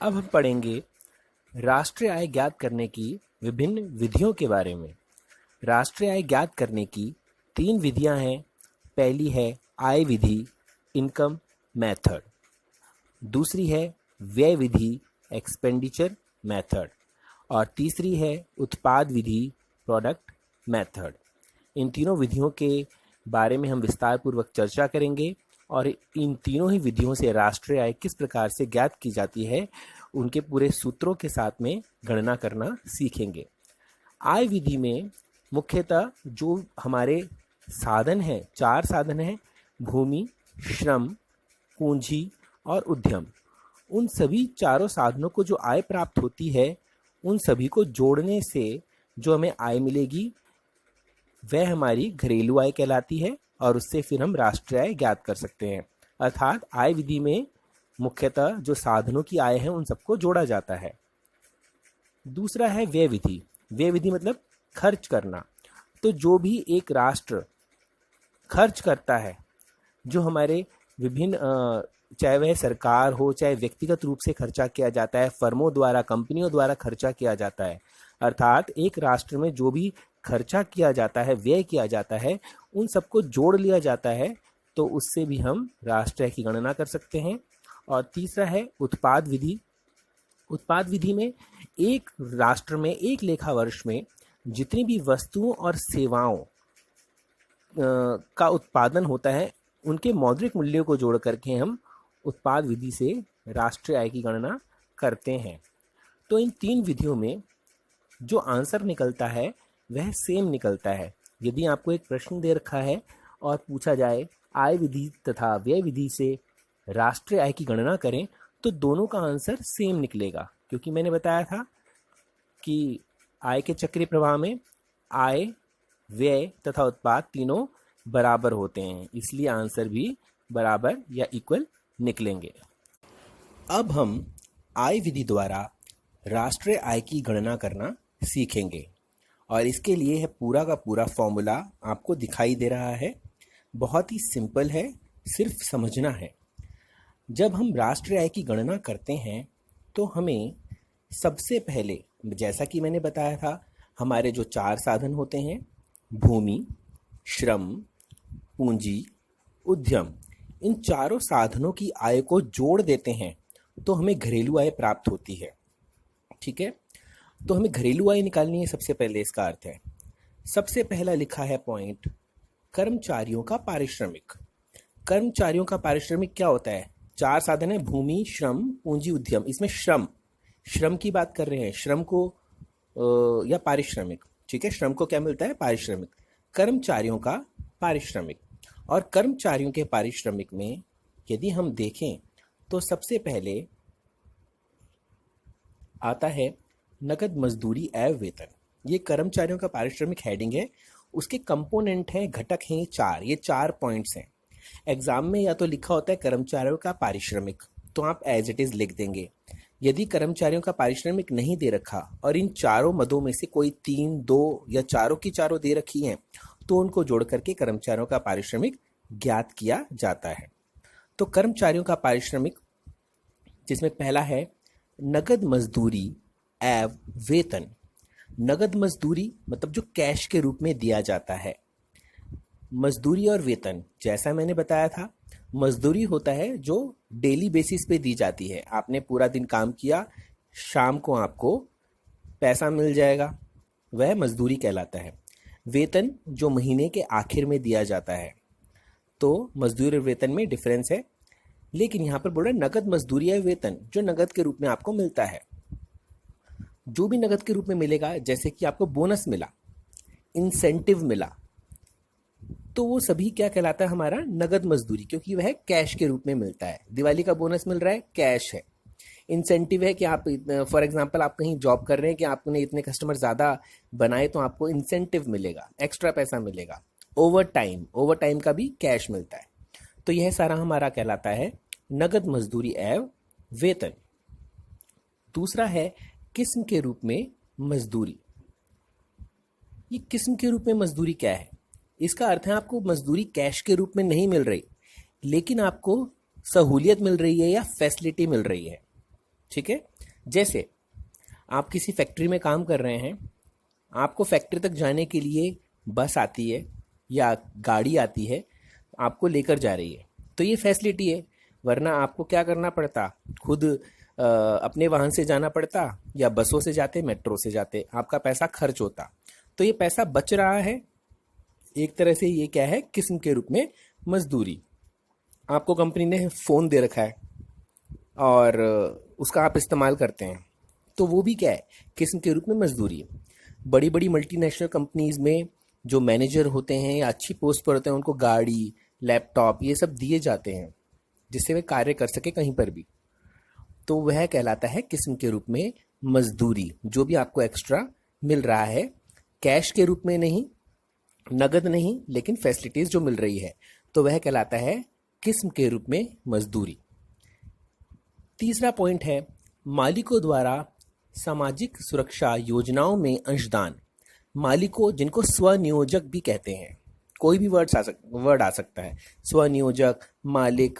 अब हम पढ़ेंगे राष्ट्रीय आय ज्ञात करने की विभिन्न विधियों के बारे में। राष्ट्रीय आय ज्ञात करने की 3 विधियां हैं। पहली है आय विधि, इनकम मेथड। दूसरी है व्यय विधि, एक्सपेंडिचर मेथड। और तीसरी है उत्पाद विधि, प्रोडक्ट मेथड। इन तीनों विधियों के बारे में हम विस्तार पूर्वक चर्चा करेंगे और इन तीनों ही विधियों से राष्ट्रीय आय किस प्रकार से ज्ञात की जाती है उनके पूरे सूत्रों के साथ में गणना करना सीखेंगे। आय विधि में मुख्यतः जो हमारे साधन हैं, 4 साधन हैं, भूमि, श्रम, पूंजी और उद्यम। उन सभी चारों साधनों को जो आय प्राप्त होती है उन सभी को जोड़ने से जो हमें आय मिलेगी वह हमारी घरेलू आय कहलाती है और उससे फिर हम राष्ट्रीय आय ज्ञात कर सकते हैं। अर्थात आय विधि में मुख्यतः जो साधनों की आय है उन सबको जोड़ा जाता है। दूसरा है व्यय विधि। व्यय विधि मतलब खर्च करना। तो जो भी एक राष्ट्र खर्च करता है, जो हमारे विभिन्न चाहे वह सरकार हो, चाहे व्यक्तिगत रूप से खर्चा किया जाता है, फर्मों द्वारा, कंपनियों द्वारा खर्चा किया जाता है, अर्थात एक राष्ट्र में जो भी खर्चा किया जाता है, व्यय किया जाता है, उन सबको जोड़ लिया जाता है तो उससे भी हम राष्ट्रीय आय की गणना कर सकते हैं। और तीसरा है उत्पाद विधि। उत्पाद विधि में एक राष्ट्र में एक लेखा वर्ष में जितनी भी वस्तुओं और सेवाओं का उत्पादन होता है उनके मौद्रिक मूल्यों को जोड़ करके हम उत्पाद विधि से राष्ट्रीय आय की गणना करते हैं। तो इन 3 विधियों में जो आंसर निकलता है वह सेम निकलता है। यदि आपको एक प्रश्न दे रखा है और पूछा जाए आय विधि तथा व्यय विधि से राष्ट्रीय आय की गणना करें तो दोनों का आंसर सेम निकलेगा, क्योंकि मैंने बताया था कि आय के चक्रीय प्रवाह में आय, व्यय तथा उत्पाद तीनों बराबर होते हैं, इसलिए आंसर भी बराबर या इक्वल निकलेंगे। अब हम आय विधि द्वारा राष्ट्रीय आय की गणना करना सीखेंगे और इसके लिए है पूरा का पूरा फॉर्मूला आपको दिखाई दे रहा है। बहुत ही सिंपल है, सिर्फ समझना है। जब हम राष्ट्रीय आय की गणना करते हैं तो हमें सबसे पहले, जैसा कि मैंने बताया था, हमारे जो 4 साधन होते हैं, भूमि, श्रम, पूंजी, उद्यम, इन चारों साधनों की आय को जोड़ देते हैं तो हमें घरेलू आय प्राप्त होती है। ठीक है, तो हमें घरेलू आय निकालनी है। सबसे पहले इसका अर्थ है, सबसे पहला लिखा है पॉइंट, कर्मचारियों का पारिश्रमिक। कर्मचारियों का पारिश्रमिक क्या होता है? 4 साधन है, भूमि, श्रम, पूंजी, उद्यम। इसमें श्रम की बात कर रहे हैं, श्रम को या पारिश्रमिक। ठीक है, श्रम को क्या मिलता है? पारिश्रमिक। कर्मचारियों का पारिश्रमिक। और कर्मचारियों के पारिश्रमिक में यदि हम देखें तो सबसे पहले आता है नकद मजदूरी एवं वेतन। ये कर्मचारियों का पारिश्रमिक हेडिंग है, उसके कंपोनेंट हैं, घटक हैं ये 4 पॉइंट्स हैं। एग्जाम में या तो लिखा होता है कर्मचारियों का पारिश्रमिक, तो आप एज इट इज लिख देंगे। यदि कर्मचारियों का पारिश्रमिक नहीं दे रखा और इन चारों मदों में से कोई 3, 2 या चारों की चारों दे रखी हैं तो उनको जोड़ करके कर्मचारियों का पारिश्रमिक ज्ञात किया जाता है। तो कर्मचारियों का पारिश्रमिक, जिसमें पहला है नगद मजदूरी एवं वेतन। नगद मजदूरी मतलब जो कैश के रूप में दिया जाता है। मजदूरी और वेतन, जैसा मैंने बताया था, मजदूरी होता है जो डेली बेसिस पे दी जाती है। आपने पूरा दिन काम किया, शाम को आपको पैसा मिल जाएगा, वह मजदूरी कहलाता है। वेतन जो महीने के आखिर में दिया जाता है। तो मजदूरी और वेतन में डिफरेंस है, लेकिन यहाँ पर बोल रहा है नगद मजदूरी या वेतन जो नगद के रूप में आपको मिलता है। जो भी नगद के रूप में मिलेगा, जैसे कि आपको बोनस मिला, इंसेंटिव मिला, तो वो सभी क्या कहलाता है? हमारा नगद मजदूरी, क्योंकि वह कैश के रूप में मिलता है। दिवाली का बोनस मिल रहा है, कैश है। इंसेंटिव है कि आप, फॉर एग्जांपल, आप कहीं जॉब कर रहे हैं कि आपने इतने कस्टमर ज़्यादा बनाए तो आपको इंसेंटिव मिलेगा, एक्स्ट्रा पैसा मिलेगा। ओवर टाइम का भी कैश मिलता है। तो यह सारा हमारा कहलाता है नगद मजदूरी एवं वेतन। दूसरा है किस्म के रूप में मजदूरी। ये किस्म के रूप में मजदूरी क्या है? इसका अर्थ है आपको मजदूरी कैश के रूप में नहीं मिल रही, लेकिन आपको सहूलियत मिल रही है या फैसिलिटी मिल रही है। ठीक है। जैसे आप किसी फैक्ट्री में काम कर रहे हैं, आपको फैक्ट्री तक जाने के लिए बस आती है या गाड़ी आती है, आपको लेकर जा रही है, तो ये फैसिलिटी है। वरना आपको क्या करना पड़ता, खुद अपने वाहन से जाना पड़ता, या बसों से जाते, मेट्रो से जाते, आपका पैसा खर्च होता। तो ये पैसा बच रहा है, एक तरह से ये क्या है, किस्म के रूप में मजदूरी। आपको कंपनी ने फ़ोन दे रखा है और उसका आप इस्तेमाल करते हैं, तो वो भी क्या है, किस्म के रूप में मजदूरी। बड़ी बड़ी मल्टीनेशनल कंपनीज में जो मैनेजर होते हैं या अच्छी पोस्ट पर होते हैं, उनको गाड़ी, लैपटॉप ये सब दिए जाते हैं जिससे वे कार्य कर सके कहीं पर भी। तो वह कहलाता है किस्म के रूप में मजदूरी। जो भी आपको एक्स्ट्रा मिल रहा है, कैश के रूप में नहीं, नगद नहीं, लेकिन फैसिलिटीज जो मिल रही है, तो वह कहलाता है किस्म के रूप में मजदूरी। तीसरा पॉइंट है मालिकों द्वारा सामाजिक सुरक्षा योजनाओं में अंशदान। मालिकों, जिनको स्वनियोजक भी कहते हैं, कोई भी वर्ड आ सकता है, स्वनियोजक, मालिक,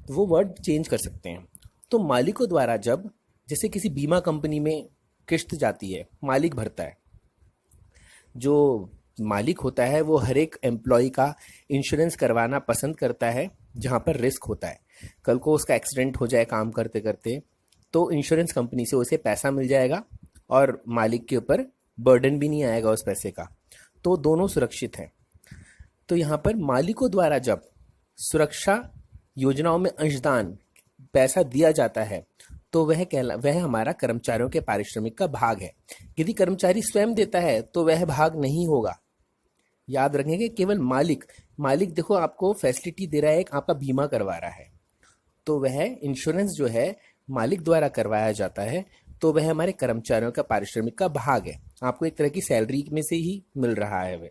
वो वर्ड चेंज कर सकते हैं। तो मालिकों द्वारा जब, जैसे किसी बीमा कंपनी में किश्त जाती है, मालिक भरता है। जो मालिक होता है वो हर एक एम्प्लॉय का इंश्योरेंस करवाना पसंद करता है जहाँ पर रिस्क होता है। कल को उसका एक्सीडेंट हो जाए काम करते करते, तो इंश्योरेंस कंपनी से उसे पैसा मिल जाएगा और मालिक के ऊपर बर्डन भी नहीं आएगा उस पैसे का, तो दोनों सुरक्षित हैं। तो यहाँ पर मालिकों द्वारा जब सुरक्षा योजनाओं में अंशदान पैसा दिया जाता है, तो वह हमारा कर्मचारियों के पारिश्रमिक का भाग है। यदि कर्मचारी स्वयं देता है तो वह भाग नहीं होगा। याद रखें कि केवल मालिक देखो आपको फैसिलिटी दे रहा है, एक आपका बीमा करवा रहा है, तो वह इंश्योरेंस जो है मालिक द्वारा करवाया जाता है, तो वह हमारे कर्मचारियों का पारिश्रमिक का भाग है। आपको एक तरह की सैलरी में से ही मिल रहा है वह।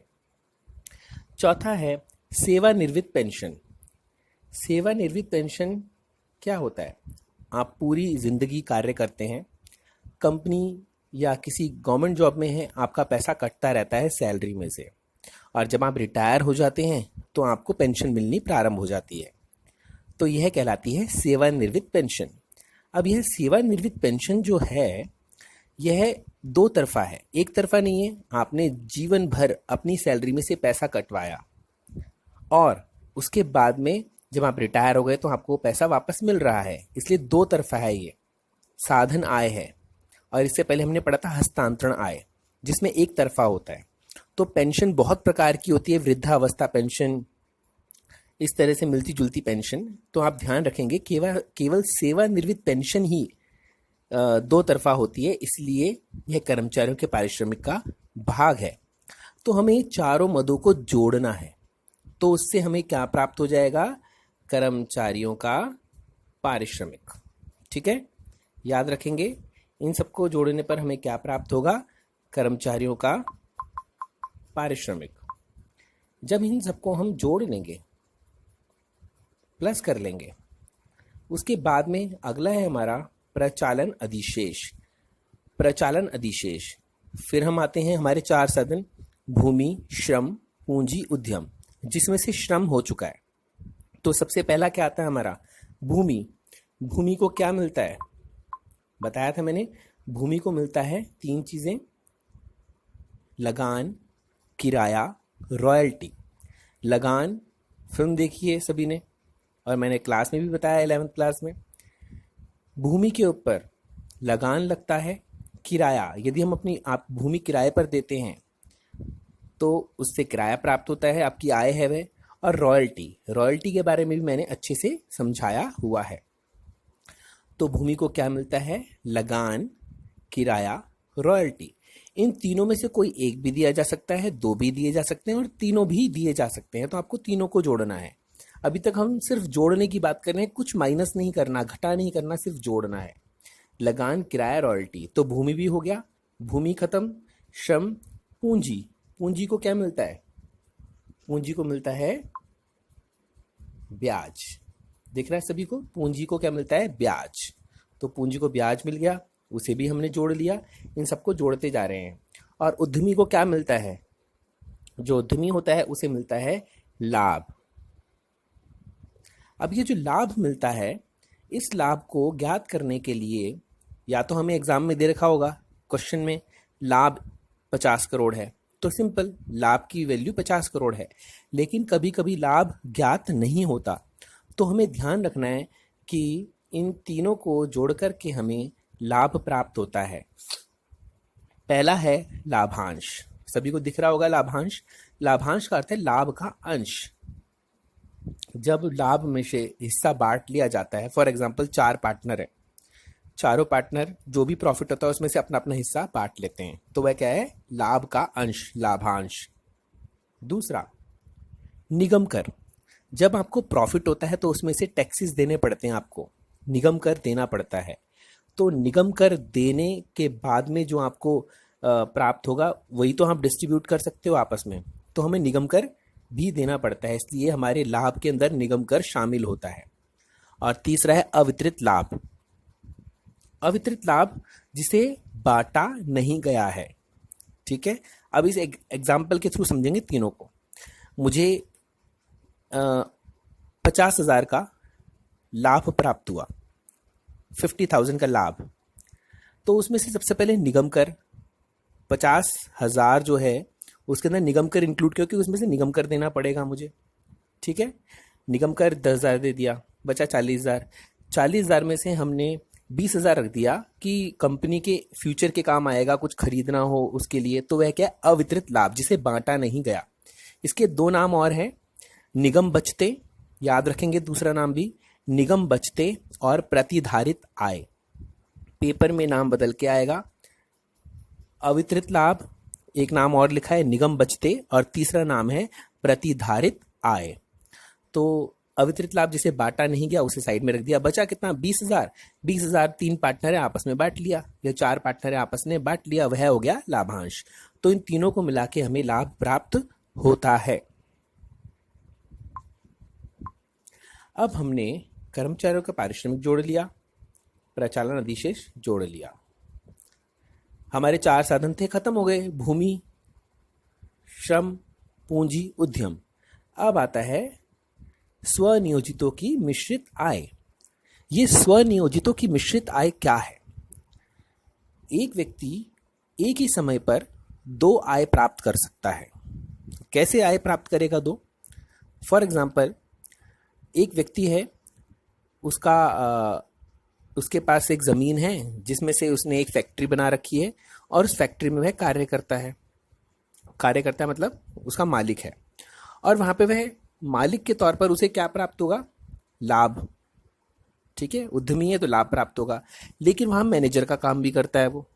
चौथा है सेवानिवृत्त पेंशन। सेवानिवृत्त पेंशन क्या होता है? आप पूरी जिंदगी कार्य करते हैं, कंपनी या किसी गवर्नमेंट जॉब में है, आपका पैसा कटता रहता है सैलरी में से, और जब आप रिटायर हो जाते हैं तो आपको पेंशन मिलनी प्रारंभ हो जाती है। तो यह कहलाती है सेवानिवृत्त पेंशन। अब यह सेवानिवृत्त पेंशन जो है, यह दो तरफा है, एक तरफा नहीं है। आपने जीवन भर अपनी सैलरी में से पैसा कटवाया और उसके बाद में जब आप रिटायर हो गए तो आपको पैसा वापस मिल रहा है, इसलिए दो तरफा है। ये साधन आय है, और इससे पहले हमने पढ़ा था हस्तांतरण आय, जिसमें एक तरफा होता है। तो पेंशन बहुत प्रकार की होती है, वृद्धावस्था पेंशन, इस तरह से मिलती जुलती पेंशन। तो आप ध्यान रखेंगे केवल सेवानिवृत्त पेंशन ही दो तरफा होती है, इसलिए यह कर्मचारियों के पारिश्रमिक का भाग है। तो हमें चारों मदों को जोड़ना है, तो उससे हमें क्या प्राप्त हो जाएगा? कर्मचारियों का पारिश्रमिक। ठीक है, याद रखेंगे, इन सबको जोड़ने पर हमें क्या प्राप्त होगा? कर्मचारियों का पारिश्रमिक। जब इन सबको हम जोड़ लेंगे, प्लस कर लेंगे, उसके बाद में अगला है हमारा प्रचालन अधिशेष। प्रचालन अधिशेष, फिर हम आते हैं हमारे चार साधन, भूमि, श्रम, पूंजी, उद्यम, जिसमें से श्रम हो चुका है। तो सबसे पहला क्या आता है हमारा? भूमि। भूमि को क्या मिलता है? बताया था मैंने, भूमि को मिलता है तीन चीजें, लगान, किराया, रॉयल्टी। लगान, फिल्म देखी है सभी ने, और मैंने क्लास में भी बताया 11वीं क्लास में। भूमि के ऊपर लगान लगता है, किराया, यदि हम आप भूमि किराए पर देते हैं तो उससे किराया प्राप्त होता है, आपकी आय है वह। और रॉयल्टी के बारे में भी मैंने अच्छे से समझाया हुआ है। तो भूमि को क्या मिलता है? लगान, किराया, रॉयल्टी। इन तीनों में से कोई एक भी दिया जा सकता है, दो भी दिए जा सकते हैं, और तीनों भी दिए जा सकते हैं। तो आपको तीनों को जोड़ना है। अभी तक हम सिर्फ जोड़ने की बात कर रहे हैं, कुछ माइनस नहीं करना, घटा नहीं करना, सिर्फ जोड़ना है। लगान, किराया, रॉयल्टी। तो भूमि भी हो गया, भूमि खत्म। श्रम, पूंजी। पूंजी को क्या मिलता है? पूंजी को मिलता है ब्याज। दिख रहा है सभी को? पूंजी को क्या मिलता है? ब्याज। तो पूंजी को ब्याज मिल गया, उसे भी हमने जोड़ लिया। इन सबको जोड़ते जा रहे हैं। और उद्यमी को क्या मिलता है? जो उद्यमी होता है उसे मिलता है लाभ। अब ये जो लाभ मिलता है, इस लाभ को ज्ञात करने के लिए या तो हमें एग्जाम में दे रखा होगा क्वेश्चन में लाभ 50 करोड़ है, तो सिंपल लाभ की वैल्यू 50 करोड़ है। लेकिन कभी कभी लाभ ज्ञात नहीं होता, तो हमें ध्यान रखना है कि इन तीनों को जोड़ करके हमें लाभ प्राप्त होता है। पहला है लाभांश, सभी को दिख रहा होगा लाभांश। लाभांश का अर्थ है लाभ का अंश। जब लाभ में से हिस्सा बांट लिया जाता है, फॉर एग्जाम्पल 4 पार्टनर है, चारों पार्टनर जो भी प्रॉफिट होता है उसमें से अपना अपना हिस्सा बांट लेते हैं, तो वह क्या है, लाभ का अंश, लाभांश। दूसरा निगम कर, जब आपको प्रॉफिट होता है तो उसमें से टैक्सेस देने पड़ते हैं, आपको निगम कर देना पड़ता है। तो निगम कर देने के बाद में जो आपको प्राप्त होगा वही तो आप डिस्ट्रीब्यूट कर सकते हो आपस में, तो हमें निगम कर भी देना पड़ता है, इसलिए हमारे लाभ के अंदर निगम कर शामिल होता है। और तीसरा है अवितरित लाभ। अवितरित लाभ जिसे बांटा नहीं गया है, ठीक है। अब इस एग्जाम्पल के थ्रू समझेंगे तीनों को। मुझे 50,000 का लाभ प्राप्त हुआ, 50,000 का लाभ, तो उसमें से सबसे पहले निगम कर 50,000 जो है उसके अंदर निगम कर इंक्लूड किया, क्योंकि उसमें से निगम कर देना पड़ेगा मुझे, ठीक है। निगम कर 10,000 दे दिया, बचा 40,000। 40,000 में से हमने 20,000 रख दिया कि कंपनी के फ्यूचर के काम आएगा, कुछ खरीदना हो उसके लिए, तो वह क्या है, अवितरित लाभ जिसे बांटा नहीं गया। इसके 2 नाम और हैं, निगम बचते, याद रखेंगे दूसरा नाम भी, निगम बचते और प्रतिधारित आय। पेपर में नाम बदल के आएगा। अवितरित लाभ एक नाम और लिखा है निगम बचते, और तीसरा नाम है प्रतिधारित आय। तो अवितरित लाभ जिसे बांटा नहीं गया उसे साइड में रख दिया, बचा कितना, 20,000। 20,000 3 पार्टनर है आपस में बांट लिया, या 4 पार्टनर है आपस में बांट लिया, वह हो गया लाभांश। तो इन तीनों को मिला के हमें लाभ प्राप्त होता है। अब हमने कर्मचारियों का पारिश्रमिक जोड़ लिया, प्रचालन अधिशेष जोड़ लिया, हमारे 4 साधन थे खत्म हो गए, भूमि, श्रम, पूंजी, उद्यम। अब आता है स्वनियोजितों की मिश्रित आय। ये स्वनियोजितों की मिश्रित आय क्या है? एक व्यक्ति एक ही समय पर 2 आय प्राप्त कर सकता है। कैसे आय प्राप्त करेगा 2? फॉर एग्जाम्पल एक व्यक्ति है, उसके पास एक ज़मीन है जिसमें से उसने एक फैक्ट्री बना रखी है, और उस फैक्ट्री में वह कार्य करता है मतलब उसका मालिक है, और वहाँ पे वह मालिक के तौर पर उसे क्या प्राप्त होगा, लाभ, ठीक है। उद्यमी है तो लाभ प्राप्त होगा। लेकिन वहाँ मैनेजर का काम भी करता है, वो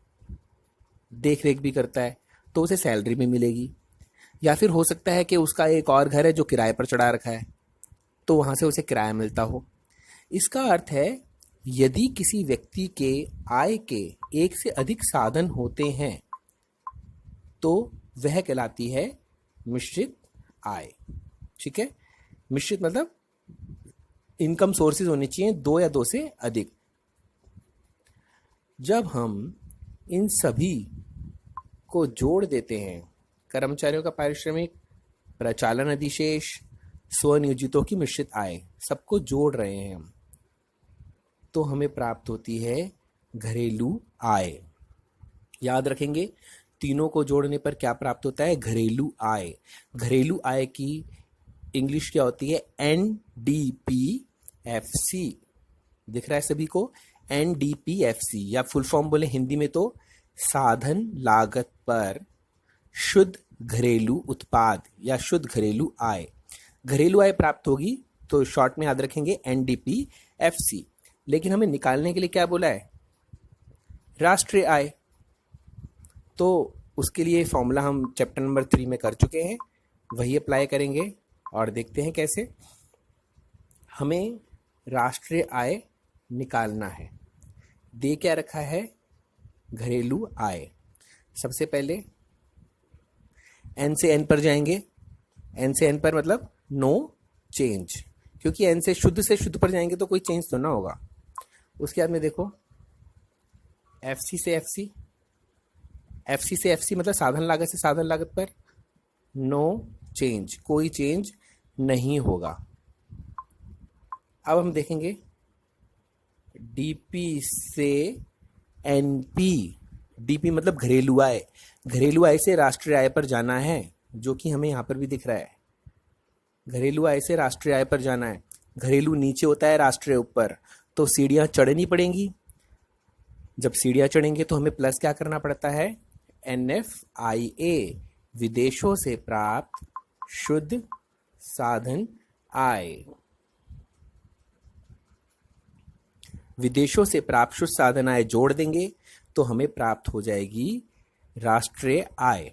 देख रेख भी करता है, तो उसे सैलरी भी मिलेगी। या फिर हो सकता है कि उसका एक और घर है जो किराए पर चढ़ा रखा है, तो वहाँ से उसे किराया मिलता हो। इसका अर्थ है यदि किसी व्यक्ति के आय के एक से अधिक साधन होते हैं तो वह कहलाती है मिश्रित आय, ठीक है। मिश्रित मतलब इनकम सोर्सेज होने चाहिए 2 या 2 से अधिक। जब हम इन सभी को जोड़ देते हैं, कर्मचारियों का पारिश्रमिक, प्रचालन अधिशेष, स्वनियोजितों की मिश्रित आय, सबको जोड़ रहे हैं हम, तो हमें प्राप्त होती है घरेलू आय। याद रखेंगे तीनों को जोड़ने पर क्या प्राप्त होता है, घरेलू आय। घरेलू आय की इंग्लिश क्या होती है, NDPFC। दिख रहा है सभी को, NDPFC, या फुल फॉर्म बोले हिंदी में तो साधन लागत पर शुद्ध घरेलू उत्पाद या शुद्ध घरेलू आय। घरेलू आय प्राप्त होगी तो शॉर्ट में याद रखेंगे NDPFC। लेकिन हमें निकालने के लिए क्या बोला है, राष्ट्रीय आय। तो उसके लिए फॉर्मूला हम चैप्टर नंबर 3 में कर चुके हैं, वही अप्लाई करेंगे और देखते हैं कैसे। हमें राष्ट्रीय आय निकालना है। दे क्या रखा है, घरेलू आय। सबसे पहले N से N पर जाएंगे। N से N पर मतलब नो चेंज, क्योंकि N से शुद्ध पर जाएंगे तो कोई चेंज तो ना होगा। उसके बाद में देखो FC से FC, FC से FC मतलब साधन लागत से साधन लागत पर नो चेंज, कोई चेंज नहीं होगा। अब हम देखेंगे DP से एनपी, डीपी मतलब घरेलू आय, घरेलू आय से राष्ट्रीय आय पर जाना है, जो कि हमें यहाँ पर भी दिख रहा है। घरेलू आय से राष्ट्रीय आय पर जाना है, घरेलू नीचे होता है, राष्ट्रीय ऊपर, तो सीढ़ियाँ चढ़नी पड़ेंगी। जब सीढ़ियाँ चढ़ेंगे तो हमें प्लस क्या करना पड़ता है, NFIA, विदेशों से प्राप्त शुद्ध साधन आय। विदेशों से प्राप्त शुद्ध साधन आय जोड़ देंगे तो हमें प्राप्त हो जाएगी राष्ट्रीय आय।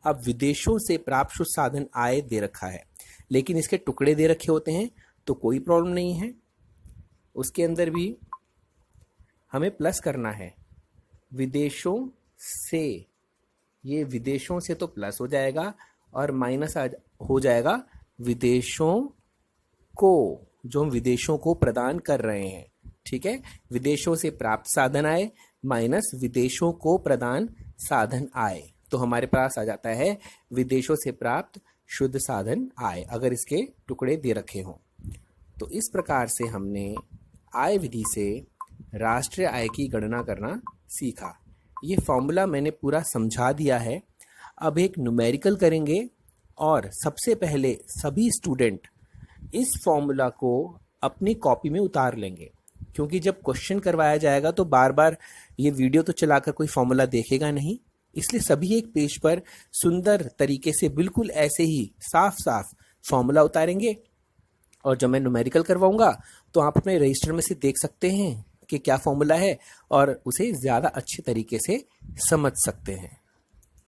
अब विदेशों से प्राप्त शुद्ध साधन आय दे रखा है, लेकिन इसके टुकड़े दे रखे होते हैं तो कोई प्रॉब्लम नहीं है, उसके अंदर भी हमें प्लस करना है। विदेशों से, ये विदेशों से तो प्लस हो जाएगा और माइनस हो जाएगा विदेशों को, जो हम विदेशों को प्रदान कर रहे हैं। ठीक है, विदेशों से प्राप्त साधन आय माइनस विदेशों को प्रदान साधन आय, तो हमारे पास आ जाता है विदेशों से प्राप्त शुद्ध साधन आय, अगर इसके टुकड़े दे रखे हों। तो इस प्रकार से हमने आय विधि से राष्ट्रीय आय की गणना करना सीखा। ये फॉर्मूला मैंने पूरा समझा दिया है। अब एक न्यूमेरिकल करेंगे और सबसे पहले सभी स्टूडेंट इस फॉर्मूला को अपनी कॉपी में उतार लेंगे, क्योंकि जब क्वेश्चन करवाया जाएगा तो बार बार ये वीडियो तो चलाकर कोई फॉर्मूला देखेगा नहीं, इसलिए सभी एक पेज पर सुंदर तरीके से बिल्कुल ऐसे ही साफ साफ फॉर्मूला उतारेंगे। और जब मैं न्यूमेरिकल करवाऊंगा तो आप अपने रजिस्टर में से देख सकते हैं कि क्या फॉर्मूला है और उसे ज़्यादा अच्छे तरीके से समझ सकते हैं।